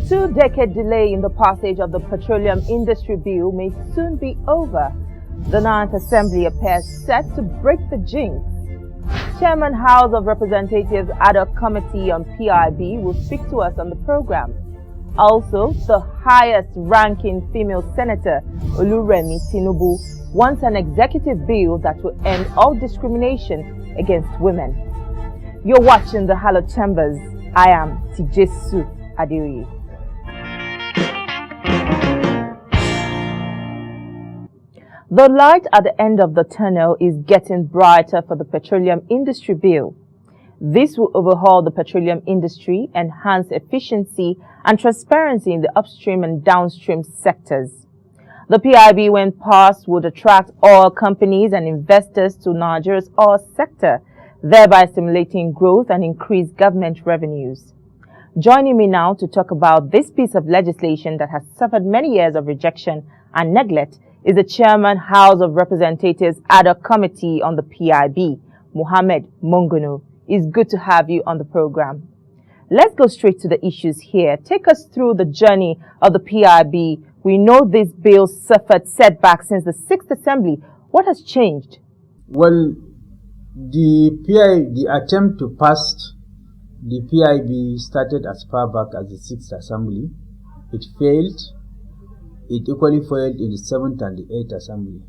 Two-decade delay in the passage of the Petroleum Industry Bill may soon be over. The Ninth Assembly appears set to break the jinx. Chairman House of Representatives Ad hoc Committee on PIB will speak to us on the program. Also, the highest-ranking female senator, Oluremi Tinubu, wants an executive bill that will end all discrimination against women. You're watching the Hallowed Chambers. I am Tijesu Adeoye. The light at the end of the tunnel is getting brighter for the Petroleum Industry Bill. This will overhaul the petroleum industry, enhance efficiency and transparency in the upstream and downstream sectors. The PIB, when passed, would attract oil companies and investors to Nigeria's oil sector, thereby stimulating growth and increased government revenues. Joining me now to talk about this piece of legislation that has suffered many years of rejection and neglect is the Chairman House of Representatives Ad hoc Committee on the PIB, Mohammed Mongono. It's good to have you on the program. Let's go straight to the issues here. Take us through the journey of the PIB. We know this bill suffered setbacks since the 6th Assembly. What has changed? Well, the attempt to pass the PIB started as far back as the 6th Assembly. It failed. It equally failed in the 7th and the 8th Assembly.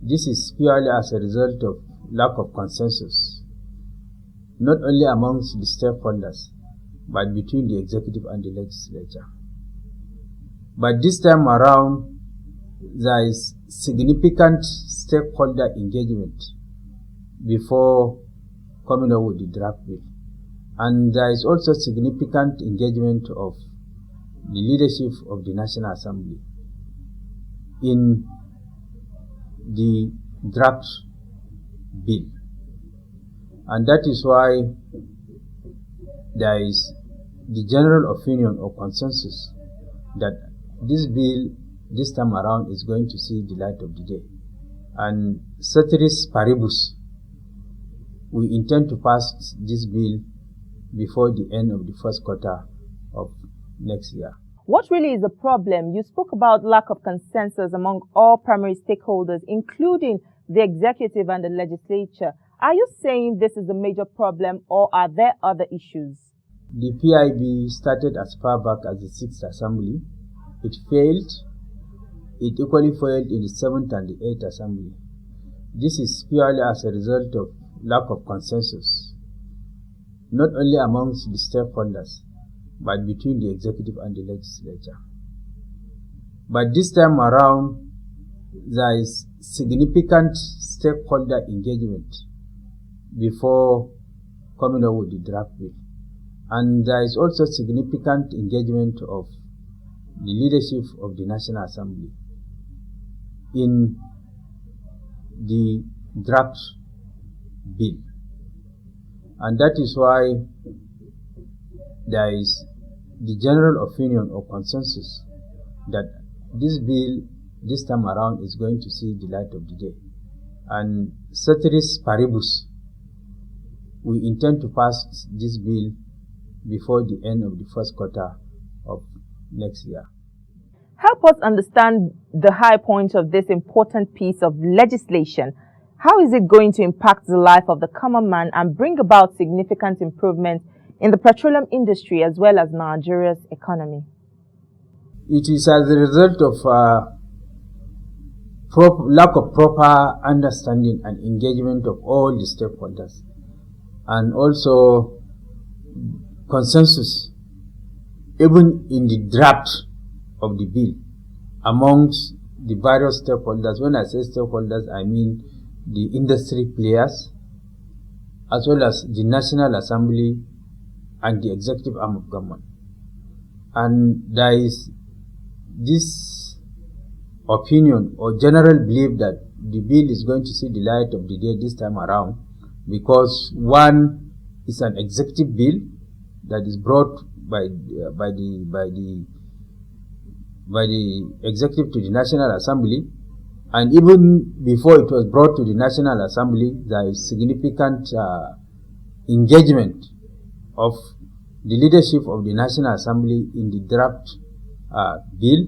This is purely as a result of lack of consensus, not only amongst the stakeholders, but between the executive and the legislature. But this time around, there is significant stakeholder engagement before coming up with the draft bill. And there is also significant engagement of the leadership of the National Assembly in the draft bill. And that is why there is the general opinion or consensus that this bill this time around is going to see the light of the day. And ceteris paribus, we intend to pass this bill before the end of the first quarter of next year. What really is the problem? You spoke about lack of consensus among all primary stakeholders, including the executive and the legislature. Are you saying this is the major problem, or are there other issues? The PIB started as far back as the 6th Assembly. It failed. It equally failed in the 7th and the 8th Assembly. This is purely as a result of lack of consensus, not only amongst the stakeholders, but between the executive and the legislature. But this time around, there is significant stakeholder engagement before coming up with the draft bill. And there is also significant engagement of the leadership of the National Assembly in the draft bill. And that is why there is the general opinion or consensus that this bill this time around is going to see the light of the day. And ceteris paribus, we intend to pass this bill before the end of the first quarter of next year. Help us understand the high point of this important piece of legislation. How is it going to impact the life of the common man and bring about significant improvement in the petroleum industry as well as Nigeria's economy? It is as a result of lack of proper understanding and engagement of all the stakeholders, and also consensus, even in the draft of the bill, amongst the various stakeholders. When I say stakeholders, I mean the industry players, as well as the National Assembly and the executive arm of government. And there is this opinion or general belief that the bill is going to see the light of the day this time around, because one is an executive bill that is brought by the executive to the National Assembly, and even before it was brought to the National Assembly, there is significant engagement of the leadership of the National Assembly in the draft bill,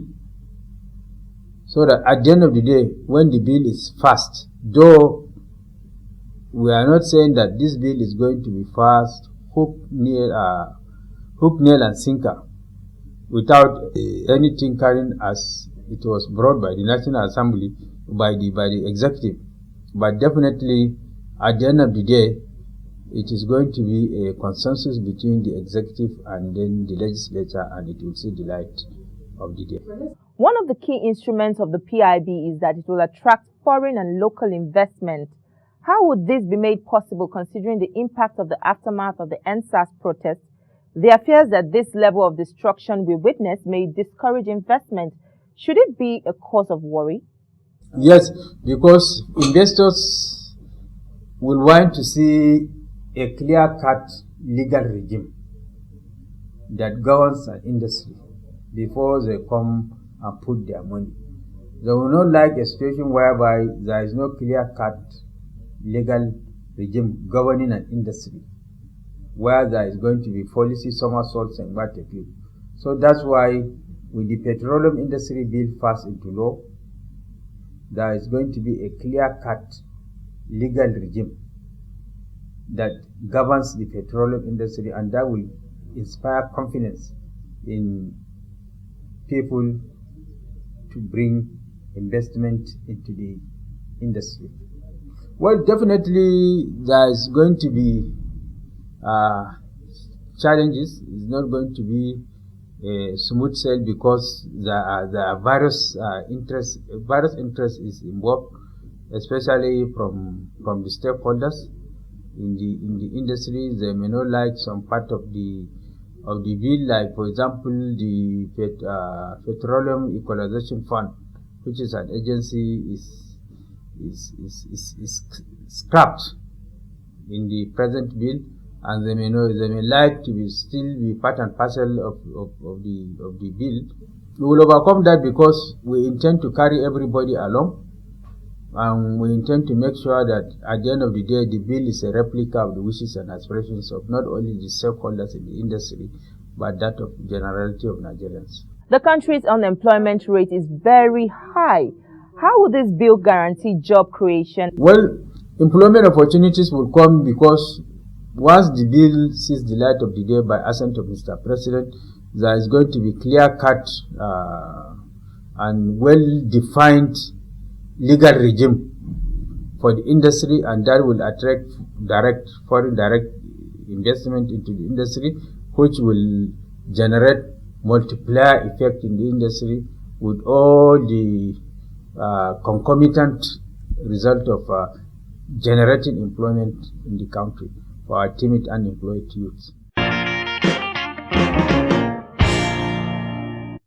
so that at the end of the day, when the bill is passed, though we are not saying that this bill is going to be passed hook, nail, and sinker, without anything carrying as it was brought by the National Assembly, by the executive. But definitely, at the end of the day, it is going to be a consensus between the executive and then the legislature, and it will see the light of the day. One of the key instruments of the PIB is that it will attract foreign and local investment. How would this be made possible considering the impact of the aftermath of the NSAS protest? There are fears that this level of destruction we witness may discourage investment. Should it be a cause of worry? Yes, because investors will want to see a clear-cut legal regime that governs an industry before they come and put their money. They will not like a situation whereby there is no clear-cut legal regime governing an industry, where there is going to be policy somersaults and what have you. So that's why with the petroleum industry bill passed into law, there is going to be a clear-cut legal regime that governs the petroleum industry, and that will inspire confidence in people to bring investment into the industry. Well, definitely there is going to be challenges. It's not going to be a smooth sail because there are various interests. Various interests is involved, especially from the stakeholders in the industry. They may not like some part of the bill, like for example the Petroleum Equalization Fund, which is an agency, is scrapped in the present bill, and they may like to still be part and parcel of the bill. We will overcome that because we intend to carry everybody along, and we intend to make sure that at the end of the day, the bill is a replica of the wishes and aspirations of not only the stakeholders in the industry, but that of the generality of Nigerians. The country's unemployment rate is very high. How will this bill guarantee job creation? Well, employment opportunities will come because once the bill sees the light of the day by assent of Mr. President, there is going to be clear-cut and well-defined legal regime for the industry, and that will attract foreign direct investment into the industry, which will generate multiplier effect in the industry with all the concomitant result of generating employment in the country for our timid unemployed youths.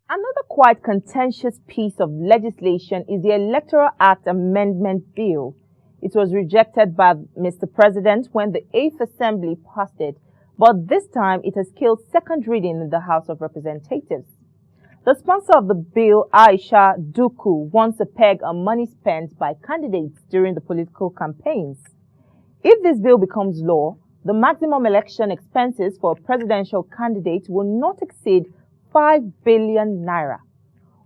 Another quite contentious piece of legislation is the Electoral Act Amendment Bill. It was rejected by Mr. President when the 8th Assembly passed it, but this time it has killed second reading in the House of Representatives. The sponsor of the bill, Aisha Duku, wants a peg on money spent by candidates during the political campaigns. If this bill becomes law, the maximum election expenses for a presidential candidate will not exceed 5 billion naira,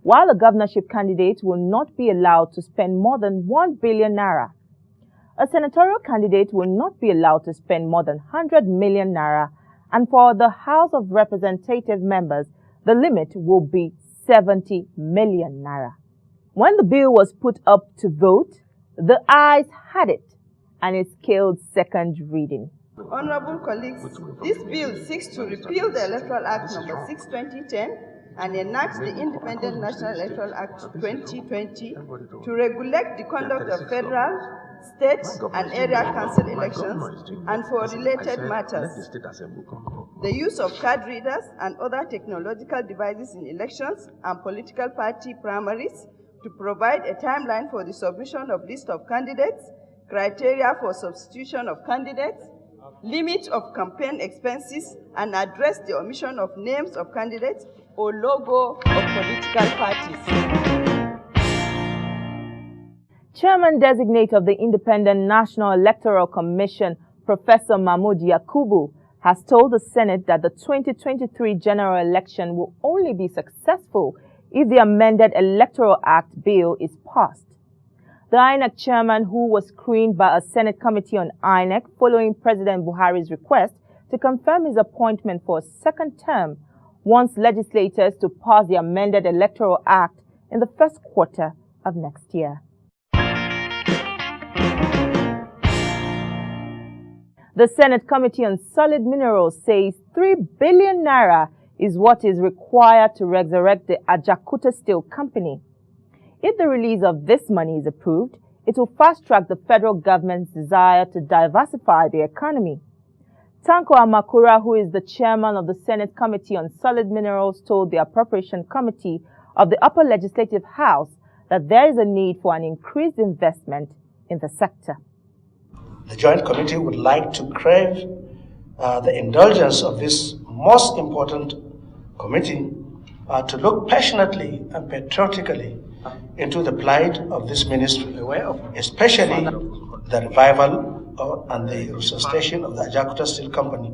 while a governorship candidate will not be allowed to spend more than 1 billion naira. A senatorial candidate will not be allowed to spend more than 100 million naira, and for the House of Representative members, the limit will be 70 million naira. When the bill was put up to vote, the ayes had it, and it killed second reading. Honorable colleagues, this bill seeks to repeal the Electoral Act No. 6/2010 and enact the Independent National Electoral Act 2020 to regulate the conduct of federal, state, and area council elections and for related matters. The use of card readers and other technological devices in elections and political party primaries, to provide a timeline for the submission of list of candidates, criteria for substitution of candidates, limit of campaign expenses, and address the omission of names of candidates or logo of political parties. Chairman-designate of the Independent National Electoral Commission, Professor Mahmood Yakubu, has told the Senate that the 2023 general election will only be successful if the amended Electoral Act bill is passed. The INEC chairman, who was screened by a Senate committee on INEC following President Buhari's request to confirm his appointment for a second term, wants legislators to pass the amended Electoral Act in the first quarter of next year. The Senate Committee on Solid Minerals says 3 billion naira is what is required to resurrect the Ajaokuta Steel Company. If the release of this money is approved, it will fast-track the federal government's desire to diversify the economy. Tanko Amakura, who is the chairman of the Senate Committee on Solid Minerals, told the Appropriation Committee of the Upper Legislative House that there is a need for an increased investment in the sector. The Joint Committee would like to crave the indulgence of this most important committee to look passionately and patriotically into the plight of this ministry, especially the revival and the resuscitation of the Ajaokuta Steel Company,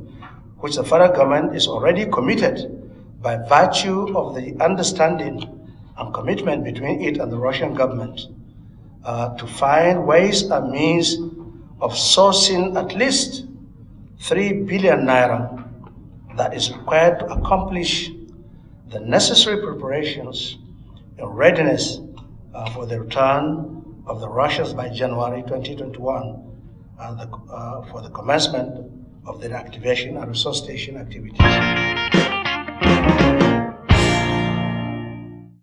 which the federal government is already committed by virtue of the understanding and commitment between it and the Russian government to find ways and means of sourcing at least 3 billion naira that is required to accomplish the necessary preparations and readiness for the return of the Russians by January 2021 and for the commencement of the reactivation and resuscitation activities.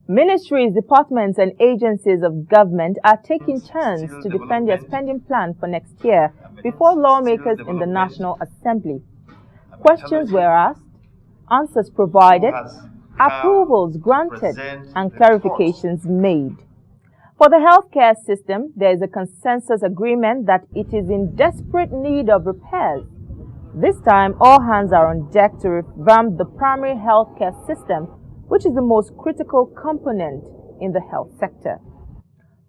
Ministries, departments and agencies of government are taking turns to defend their spending plan for next year before lawmakers in the National Assembly. Questions were asked, answers provided, approvals granted, and clarifications made. For the healthcare system, there is a consensus agreement that it is in desperate need of repairs. This time, all hands are on deck to revamp the primary healthcare system, which is the most critical component in the health sector.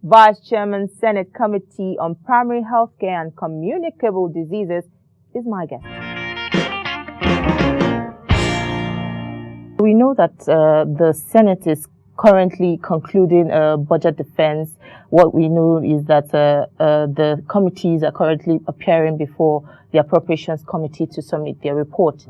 Vice Chairman, Senate Committee on Primary Healthcare and Communicable Diseases is my guest. We know that the Senate is currently concluding budget defense. What we know is that the committees are currently appearing before the Appropriations Committee to submit their report.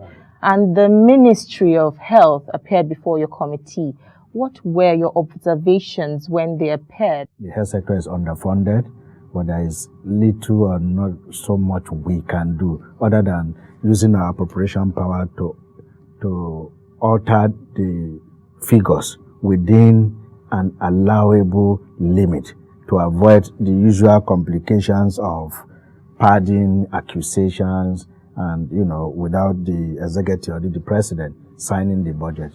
And the Ministry of Health appeared before your committee. What were your observations when they appeared? The health sector is underfunded, but there is little or not so much we can do other than using our appropriation power to alter the figures within an allowable limit to avoid the usual complications of padding, accusations, and, without the executive or the president signing the budget.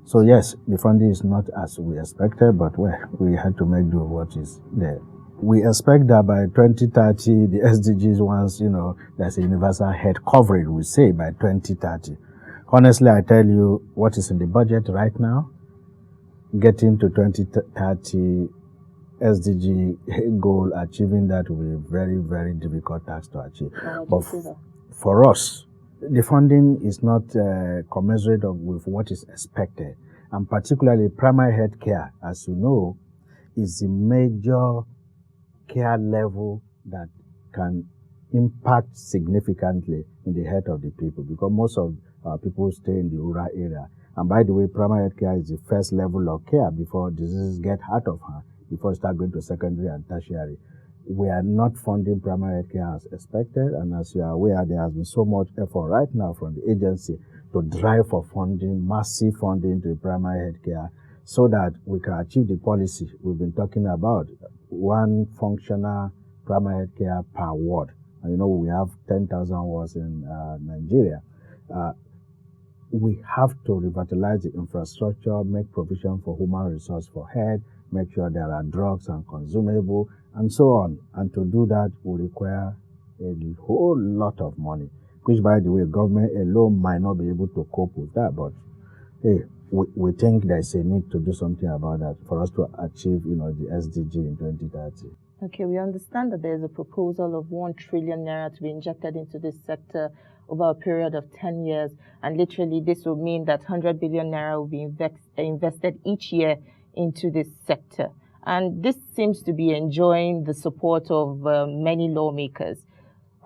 So yes, the funding is not as we expected, but we had to make do of what is there. We expect that by 2030, the SDGs once, there's a universal health coverage, we say, by 2030. Honestly, I tell you what is in the budget right now, getting to 2030 SDG goal, achieving that will be a very, very difficult task to achieve. But for us, the funding is not commensurate with what is expected. And particularly primary health care, as you know, is the major care level that can impact significantly in the health of the people, because most of people stay in the rural area. And by the way, primary health care is the first level of care before diseases get out of hand, before you start going to secondary and tertiary. We are not funding primary health care as expected, and as you are aware, there has been so much effort right now from the agency to drive for funding, massive funding to primary health care, so that we can achieve the policy we've been talking about, one functional primary health care per ward. And we have 10,000 wards in Nigeria. We have to revitalize the infrastructure, make provision for human resource for health, make sure there are drugs and consumable, and so on. And to do that, we require a whole lot of money, which, by the way, government alone might not be able to cope with that. But hey, we think there's a need to do something about that for us to achieve, the SDG in 2030. Okay, we understand that there's a proposal of 1 trillion naira to be injected into this sector over a period of 10 years. And literally, this will mean that 100 billion naira will be invested each year into this sector. And this seems to be enjoying the support of many lawmakers.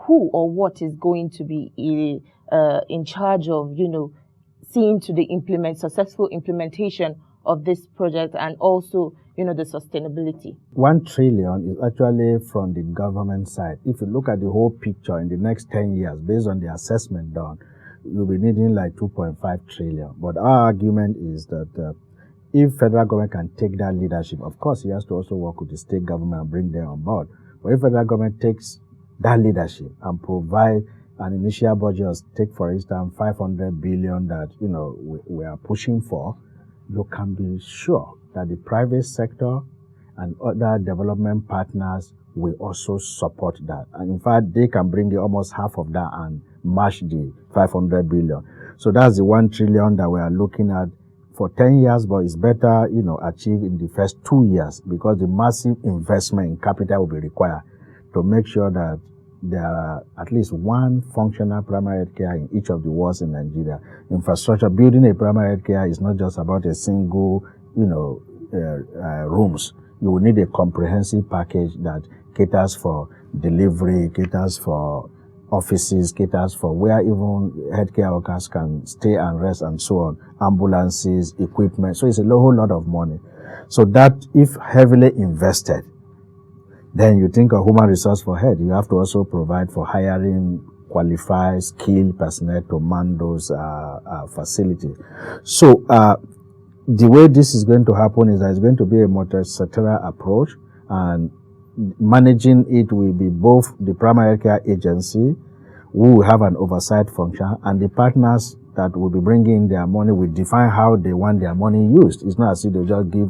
Who or what is going to be in charge of, seeing to the successful implementation of this project and also, the sustainability? 1 trillion is actually from the government side. If you look at the whole picture in the next 10 years, based on the assessment done, you'll be needing like 2.5 trillion. But our argument is that if federal government can take that leadership, of course, he has to also work with the state government and bring them on board. But if federal government takes that leadership and provide an initial budget, take for instance 500 billion that we are pushing for, you can be sure that the private sector and other development partners will also support that. And in fact, they can bring in almost half of that and match the 500 billion. So that's the 1 trillion that we are looking at for 10 years, but it's better, achieved in the first 2 years, because the massive investment in capital will be required to make sure that there are at least one functional primary health care in each of the wards in Nigeria. Infrastructure, building a primary health care is not just about a single, rooms. You will need a comprehensive package that caters for delivery, caters for offices, caters for where even healthcare workers can stay and rest and so on, ambulances, equipment. So it's a whole lot of money. So that, if heavily invested, then you think of human resource for health. You have to also provide for hiring qualified, skilled personnel to man those facilities. So the way this is going to happen is that it's going to be a multi-sectoral approach, and managing it will be both the primary care agency, who will have an oversight function, and the partners that will be bringing their money will define how they want their money used. It's not as if they just give,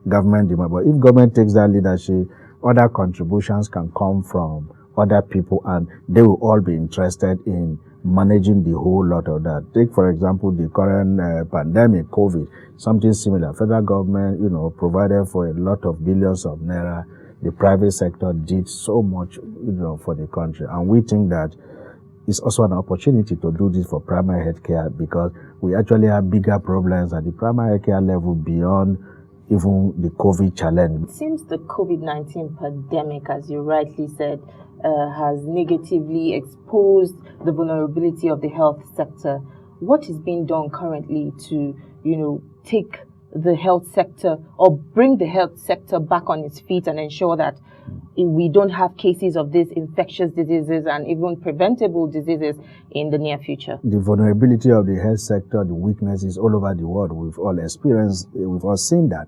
government the money. But if government takes that leadership, other contributions can come from other people, and they will all be interested in managing the whole lot of that. Take, for example, the current pandemic, COVID, something similar. Federal government, provided for a lot of billions of naira. The private sector did so much, for the country. And we think that it's also an opportunity to do this for primary health care, because we actually have bigger problems at the primary health care level beyond even the COVID challenge. It seems the COVID-19 pandemic, as you rightly said, has negatively exposed the vulnerability of the health sector. What is being done currently to, take the health sector or bring the health sector back on its feet and ensure that we don't have cases of these infectious diseases and even preventable diseases in the near future? The vulnerability of the health sector, the weaknesses all over the world, we've all experienced, we've all seen that,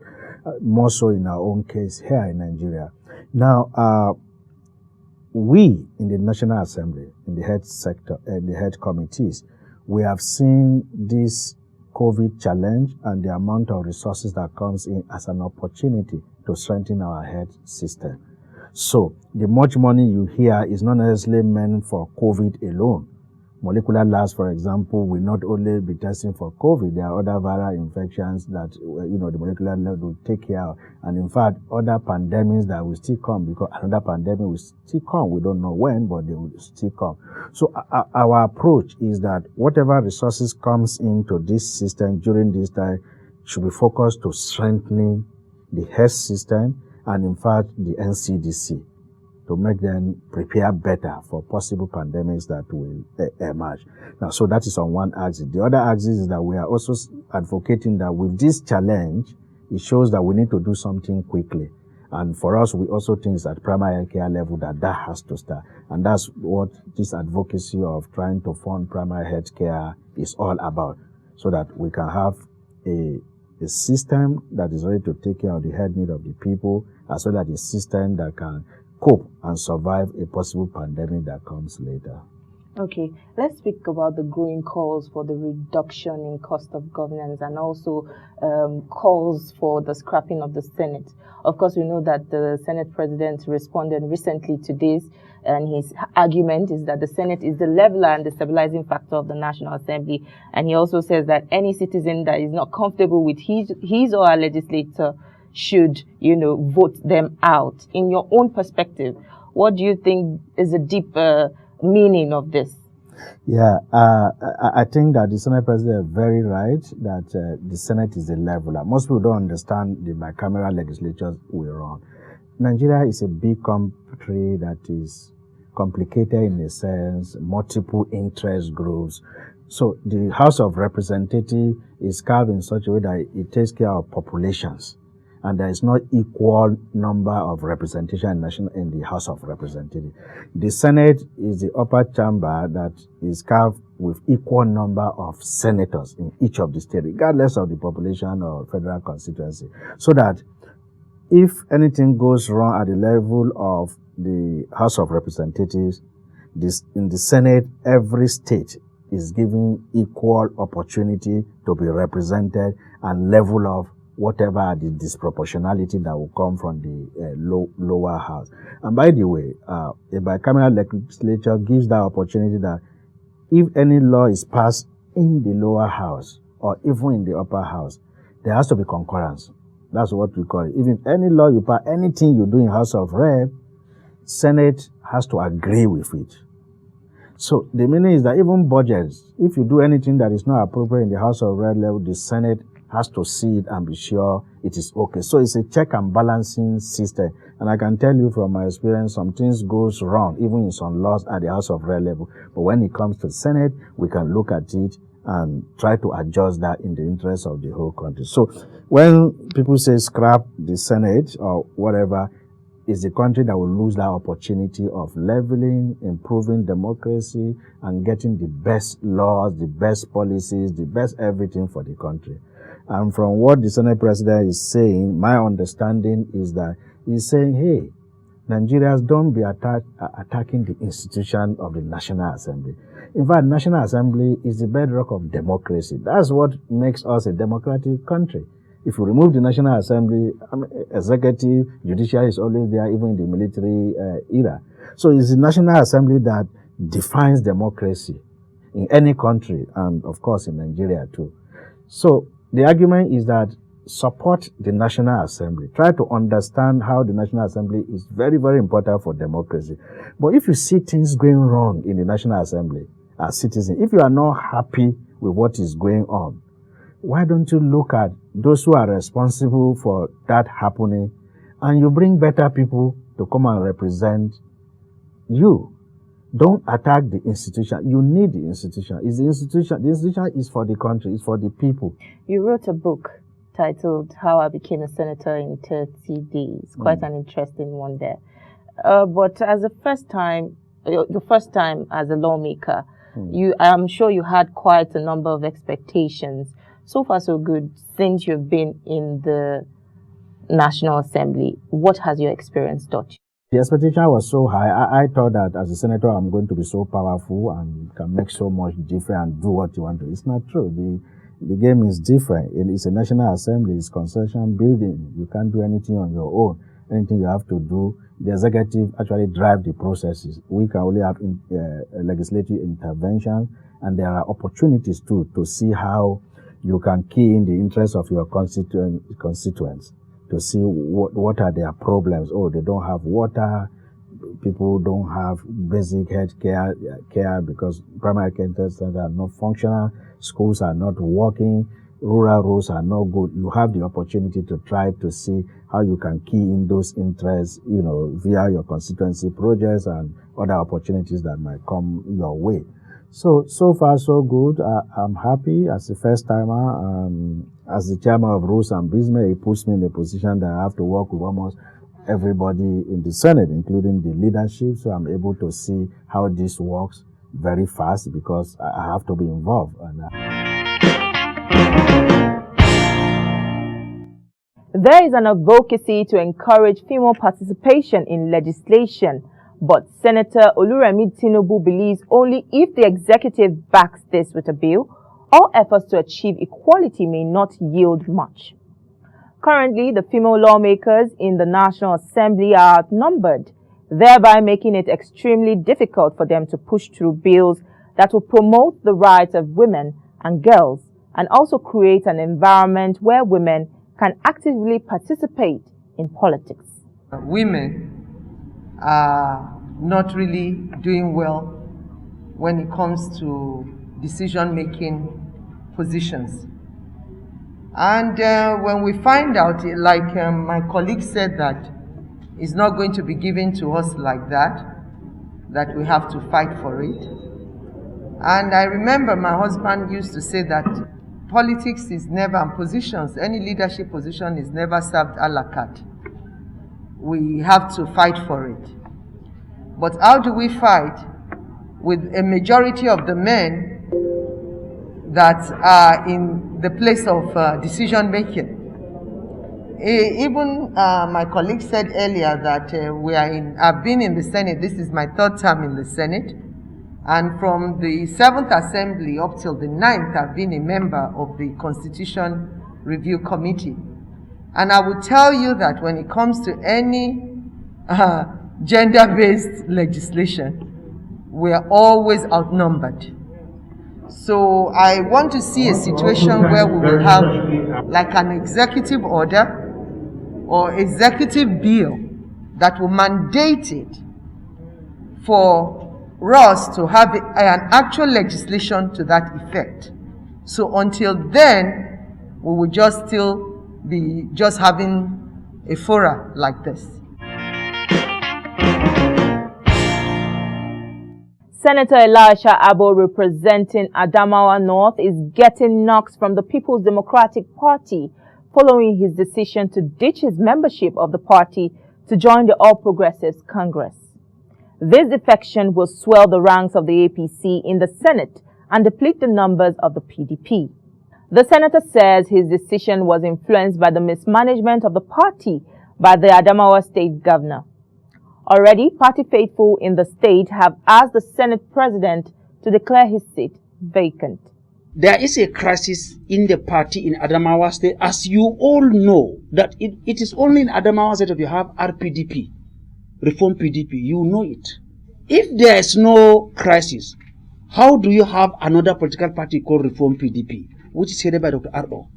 more so in our own case here in Nigeria. Now, we in the National Assembly, in the health sector, and the health committees, we have seen this COVID challenge and the amount of resources that comes in as an opportunity to strengthen our health system. So the much money you hear is not necessarily meant for COVID alone. Molecular labs, for example, will not only be testing for COVID. There are other viral infections that, the molecular lab will take care of. And in fact, other pandemics that will still come, because another pandemic will still come. We don't know when, but they will still come. So our approach is that whatever resources comes into this system during this time should be focused to strengthening the health system and, in fact, the NCDC, to make them prepare better for possible pandemics that will emerge. Now, so that is on one axis. The other axis is that we are also advocating that with this challenge, it shows that we need to do something quickly. And for us, we also think it's at primary health care level that has to start. And that's what this advocacy of trying to fund primary health care is all about, so that we can have a system that is ready to take care of the health need of the people, as well as a system that can cope and survive a possible pandemic that comes later. Okay, let's speak about the growing calls for the reduction in cost of governance and also calls for the scrapping of the Senate. Of course, we know that the Senate President responded recently to this, and his argument is that the Senate is the leveler and the stabilizing factor of the National Assembly. And he also says that any citizen that is not comfortable with his or her legislator should, vote them out. In your own perspective, what do you think is the deeper meaning of this? Yeah, I think that the Senate President is very right that the Senate is a leveler. Most people don't understand the bicameral legislatures we run. Nigeria is a big country that is complicated in a sense, multiple interest groups. So the House of Representatives is carved in such a way that it takes care of populations. And there is not equal number of representation in the House of Representatives. The Senate is the upper chamber that is carved with equal number of senators in each of the states, regardless of the population or federal constituency. So that if anything goes wrong at the level of the House of Representatives, in the Senate, every state is given equal opportunity to be represented and level of whatever the disproportionality that will come from the lower house. And by the way, a bicameral legislature gives that opportunity that if any law is passed in the lower house or even in the upper house, there has to be concurrence. That's what we call it. Even any law you pass, anything you do in House of Rep, Senate has to agree with it. So the meaning is that even budgets, if you do anything that is not appropriate in the House of Rep level, the Senate has to see it and be sure it is okay. So it's a check and balancing system. And I can tell you from my experience, some things goes wrong, even in some laws at the House of Rep level. But when it comes to the Senate, we can look at it and try to adjust that in the interest of the whole country. So when people say scrap the Senate or whatever, it's the country that will lose that opportunity of leveling, improving democracy, and getting the best laws, the best policies, the best everything for the country. And from what the Senate President is saying, my understanding is that he's saying, hey, Nigerians, don't be attacking the institution of the National Assembly. In fact, National Assembly is the bedrock of democracy. That's what makes us a democratic country. If you remove the National Assembly, executive, judiciary is always there, even in the military era. So it's the National Assembly that defines democracy in any country, and of course in Nigeria too. So the argument is that support the National Assembly. Try to understand how the National Assembly is very, very important for democracy. But if you see things going wrong in the National Assembly as citizens, if you are not happy with what is going on, why don't you look at those who are responsible for that happening and you bring better people to come and represent you? Don't attack the institution. You need the institution. It's the institution. The institution is for the country. It's for the people. You wrote a book titled How I Became a Senator in 30 Days. Quite an interesting one there. But as your first time as a lawmaker, I'm sure you had quite a number of expectations. So far, so good. Since you've been in the National Assembly, what has your experience taught you? The expectation was so high. I thought that as a senator, I'm going to be so powerful and can make so much difference and do what you want to. It's not true. The game is different. It's a National Assembly. It's concession building. You can't do anything on your own. Anything you have to do, the executive actually drive the processes. We can only have legislative intervention, and there are opportunities too to see how you can key in the interest of your constituents to see what are their problems. Oh, they don't have water. People don't have basic health care because primary care centers are not functional. Schools are not working. Rural roads are not good. You have the opportunity to try to see how you can key in those interests, via your constituency projects and other opportunities that might come your way. So far, so good. I'm happy as a first timer. As the chairman of Rules and Business, it puts me in a position that I have to work with almost everybody in the Senate, including the leadership. So I'm able to see how this works very fast because I have to be involved. There is an advocacy to encourage female participation in legislation, but Senator Oluremi Tinubu believes only if the executive backs this with a bill, all efforts to achieve equality may not yield much. Currently, the female lawmakers in the National Assembly are outnumbered, thereby making it extremely difficult for them to push through bills that will promote the rights of women and girls and also create an environment where women can actively participate in politics. Women are not really doing well when it comes to decision-making positions. And when we find out, like my colleague said, that it's not going to be given to us like that we have to fight for it. And I remember my husband used to say that politics is never, and positions, any leadership position is never served a la carte. We have to fight for it. But how do we fight with a majority of the men that are in the place of decision making? Even my colleague said earlier that I've been in the Senate. This is my third term in the Senate. And from the 7th Assembly up till the 9th, I've been a member of the Constitution Review Committee. And I will tell you that when it comes to any gender-based legislation, we are always outnumbered. So I want to see a situation where we will have like an executive order or executive bill that will mandate it for us to have an actual legislation to that effect. So until then, we will just still be just having a fora like this. Senator Elisha Abo, representing Adamawa North, is getting knocks from the People's Democratic Party following his decision to ditch his membership of the party to join the All Progressives Congress. This defection will swell the ranks of the APC in the Senate and deplete the numbers of the PDP. The senator says his decision was influenced by the mismanagement of the party by the Adamawa state governor. Already, party faithful in the state have asked the Senate president to declare his seat vacant. There is a crisis in the party in Adamawa state. As you all know, that it is only in Adamawa state that you have RPDP, Reform PDP. You know it. If there is no crisis, how do you have another political party called Reform PDP, which is headed by Dr. Ardo?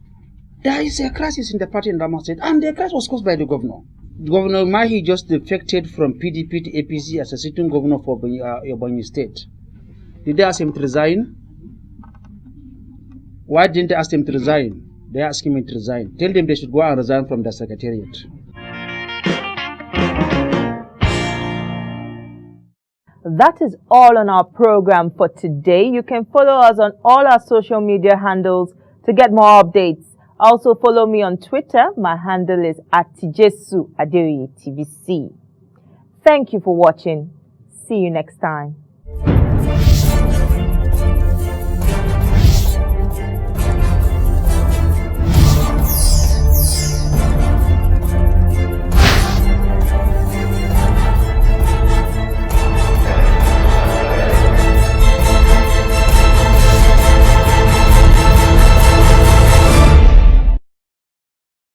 There is a crisis in the party in Adamawa state, and the crisis was caused by the governor. Governor Mahi just defected from PDP to APC as a sitting governor for Ebonyi State. Did they ask him to resign? Why didn't they ask him to resign? They asked him to resign. Tell them they should go and resign from the secretariat. That is all on our program for today. You can follow us on all our social media handles to get more updates. Also follow me on Twitter. My handle is @Tijesu Adeoye TVC. Thank you for watching. See you next time.